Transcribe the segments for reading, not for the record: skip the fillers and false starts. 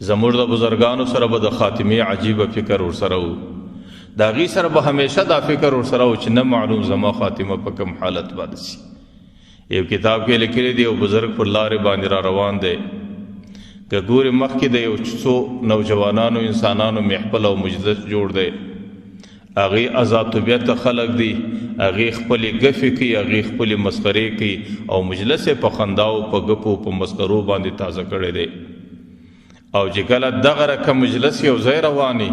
زموږ د بزرګانو سره به د خاتمې عجیبه فکر ورسره و، د هغې سره به همیشه دا فکر ورسره و چې نه معلوم زما خاتمه په کوم حالت باندې سي. یو کتاب کې لیکلی دی یو بزرګ پر لارې باندې را روان دی، که ګورې مخکې د یو څو نوجوانانو انسانانو محفل او مجلس جوړ دی، هغې آزاد طبیعته خلق دي، هغې خپلې ګفې کوي، هغې خپلې مسخرې کوي او مجلس یې په خنداو په ګپو په مسخرو باندې تازه کړی دی. او چې کله دغه رقم مجلس یو ځای رواني،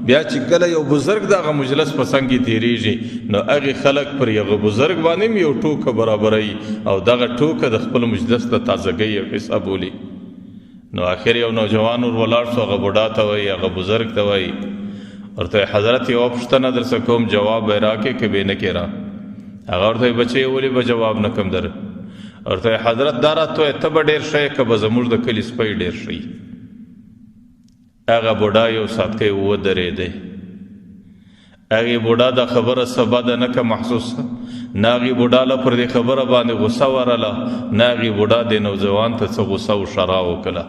بیا چې کله یو بزرګ دغه مجلس په څنګ کې تېرېږي نو هغې خلک پر یغه بزرګ باندې هم یو ټوکه برابروي او دغه ټوکه د خپل مجلس د تازګۍ یو حصه بولي. نو آخر یو نوجوان ور ولاړ شو، هغه بوډا ته وایي، هغه بزرګ ته وایي، ورته حضرت یوه پوښتنه در څه کوم، جواب به یې راکړې که به یې نه کې را؟ هغه ورته وایي بچی ولې به جواب نه کم در؟ ورته وایي حضرت دا راته وایي ته به ډېر ښه یې که به زموږ د کلي سپی ډېر ښه یي. هغه بوډا یو ساتکی ودرېدی، هغې بوډا دا خبره څه بده نه که محسوسه، نه هغې بوډا له پر دې خبره باندې غوسه ورله، نه هغې بوډا دې نوجوان ته څه غوسه و شرا وکړه.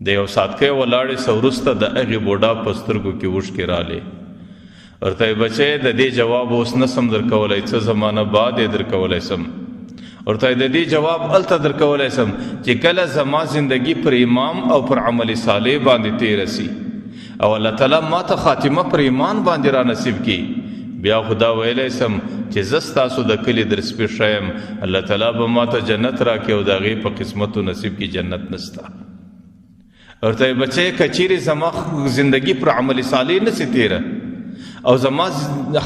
د یو ساتکی ولاړې څه وروسته د هغې بوډا په سترګو کې اوښکې رالې. ورته یې بچی د دې جواب اوس نه سم در کولی، څه زمانه بعد یې در کولی سم. ورته د دې جواب هلته در کولی سم چې کله زما زندگی پر ایمان او پر عمل صالح باندې تېره سي او الله تعالی ما ته خاتمه پر ایمان باندې را نصیب کړي، بیا خو دا ویلی سم چې زه ستاسو د کلي در سپي ښه یم، الله تعالی به ما ته جنت راکړي او د هغې په قسمت و نصیب کې جنت نسته. ورته بچی که چیرې زما زندگی پر عمل صالح نسی تیره او زما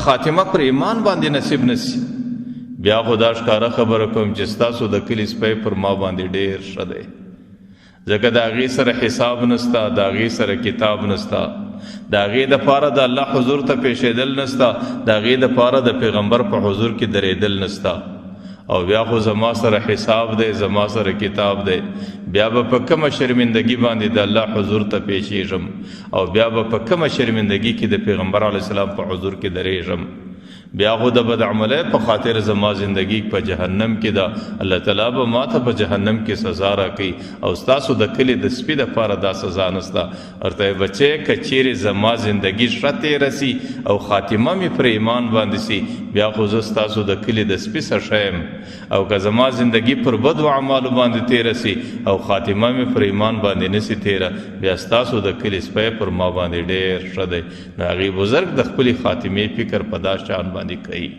خاتمه پر ایمان باندې نصیب نسی، بیا خو دا ښکاره خبره کوم چې ستاسو د کلي سپی پر ما باندې ډېر ښه دی، ځکه د هغې سره حساب نسته، د هغې سره کتاب نسته، د هغې دپاره د الله حضور ته پیښېدل نسته، د هغې دپاره د پیغمبر په حضور کې درېدل نسته. او بیا خو زما سره حساب دی، زما سره کتاب دی، بیا به په کومه شرمندګي باندې د الله حضور ته پیښېږم او بیا به په کومه شرمندګي کې د پیغمبر علیه السلام په حضور کې درېږم. بیا خو د بدعملی په خاطر زما زندگی په جهنم کې ده، الله تعالی به ما ته په جهنم کې سزا راکوي او ستاسو د کلي د سپي دپاره دا سزا نسته. ورته یې بچی که چیرې زما زندگی ښه تېره سي او خاتمه مې پر ایمان باندې سي، بیا خو زه ستاسو د کلي د سپي څه ښه یم، او که زما زندگی پر بدو اعمالو باندې تېره سي او خاتمه مې پر ایمان باندې نسي تېره، بیا ستاسو د کلي سپی پر ما باندې ډېر ښه دی. نو هغې بزرګ د خپلې خاتمې فکر په دا شان باندې کوي.